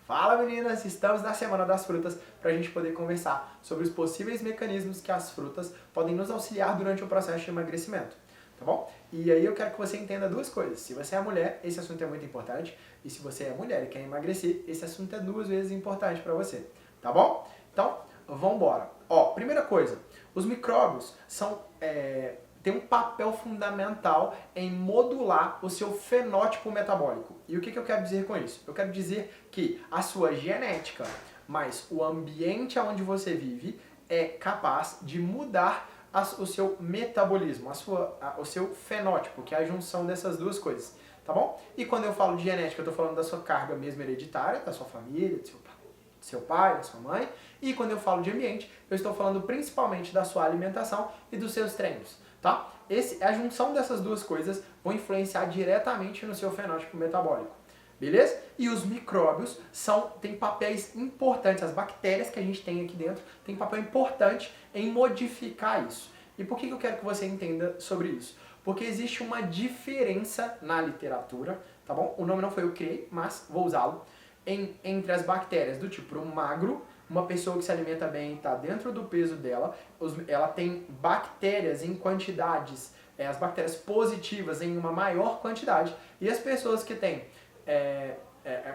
Fala meninas, estamos na Semana das Frutas para a gente poder conversar sobre os possíveis mecanismos que as frutas podem nos auxiliar durante o processo de emagrecimento, tá bom? E aí eu quero que você entenda duas coisas. Se você é mulher, esse assunto é muito importante, e se você é mulher e quer emagrecer, esse assunto é duas vezes importante para você, tá bom? Então, vamos embora. Ó, primeira coisa, os micróbios têm um papel fundamental em modular o seu fenótipo metabólico. E o que eu quero dizer com isso? Eu quero dizer que a sua genética, mais o ambiente onde você vive, é capaz de mudar o seu metabolismo, o seu fenótipo, que é a junção dessas duas coisas, tá bom? E quando eu falo de genética, eu estou falando da sua carga mesmo hereditária, da sua família, do seu pai, da sua mãe. E quando eu falo de ambiente, eu estou falando principalmente da sua alimentação e dos seus treinos, tá? A junção dessas duas coisas vão influenciar diretamente no seu fenótipo metabólico, beleza? E os micróbios têm papéis importantes, as bactérias que a gente tem aqui dentro têm papel importante em modificar isso. E por que eu quero que você entenda sobre isso? Porque existe uma diferença na literatura, tá bom? O nome não foi eu que criei, mas vou usá-lo. Entre as bactérias do tipo magro, uma pessoa que se alimenta bem e está dentro do peso dela, ela tem bactérias em quantidades, as bactérias positivas em uma maior quantidade, e as pessoas que têm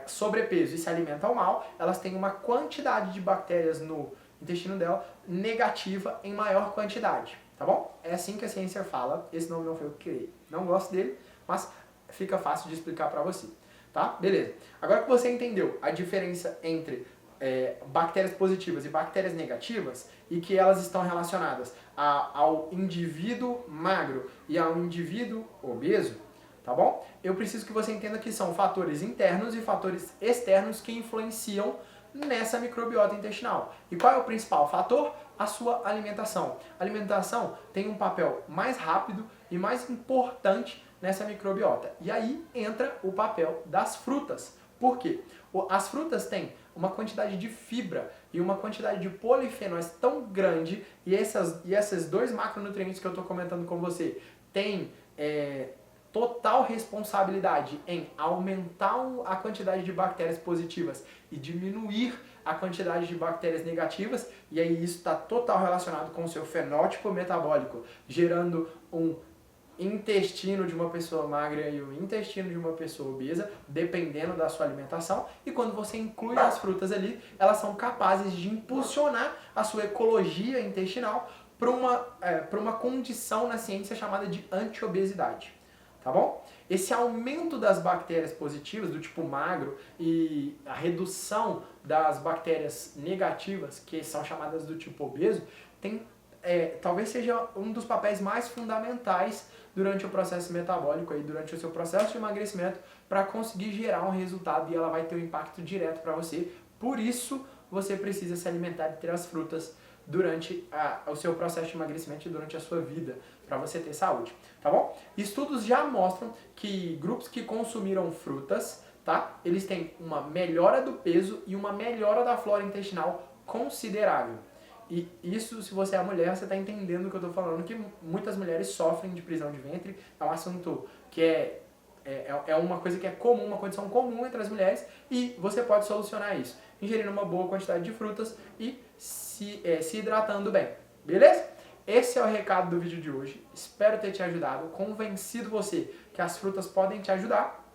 sobrepeso e se alimentam mal, elas têm uma quantidade de bactérias no intestino dela negativa em maior quantidade, tá bom? É assim que a ciência fala, esse nome não foi eu que criei, não gosto dele, mas fica fácil de explicar para você. Tá? Beleza. Agora que você entendeu a diferença entre bactérias positivas e bactérias negativas e que elas estão relacionadas ao indivíduo magro e ao indivíduo obeso, tá bom? Eu preciso que você entenda que são fatores internos e fatores externos que influenciam nessa microbiota intestinal. E qual é o principal fator? A sua alimentação. A alimentação tem um papel mais rápido e mais importante nessa microbiota. E aí entra o papel das frutas. Por quê? As frutas têm uma quantidade de fibra e uma quantidade de polifenóis tão grande, e esses dois macronutrientes que eu estou comentando com você têm total responsabilidade em aumentar a quantidade de bactérias positivas e diminuir a quantidade de bactérias negativas, e aí isso está total relacionado com o seu fenótipo metabólico, gerando um intestino de uma pessoa magra e o intestino de uma pessoa obesa, dependendo da sua alimentação. E quando você inclui as frutas ali, elas são capazes de impulsionar a sua ecologia intestinal para uma condição na ciência chamada de antiobesidade. Tá bom? Esse aumento das bactérias positivas, do tipo magro, e a redução das bactérias negativas, que são chamadas do tipo obeso, talvez seja um dos papéis mais fundamentais durante o processo metabólico, durante o seu processo de emagrecimento, para conseguir gerar um resultado, e ela vai ter um impacto direto para você. Por isso, você precisa se alimentar e ter as frutas durante o seu processo de emagrecimento e durante a sua vida, para você ter saúde, tá bom? Estudos já mostram que grupos que consumiram frutas, tá? Eles têm uma melhora do peso e uma melhora da flora intestinal considerável. E isso, se você é mulher, você está entendendo o que eu estou falando, que muitas mulheres sofrem de prisão de ventre. É um assunto que é uma coisa que é comum, uma condição comum entre as mulheres, e você pode solucionar isso ingerindo uma boa quantidade de frutas e se hidratando bem, beleza? Esse é o recado do vídeo de hoje, espero ter te ajudado, convencido você que as frutas podem te ajudar,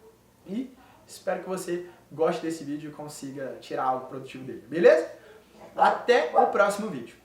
e espero que você goste desse vídeo e consiga tirar algo produtivo dele, beleza? Até o próximo vídeo.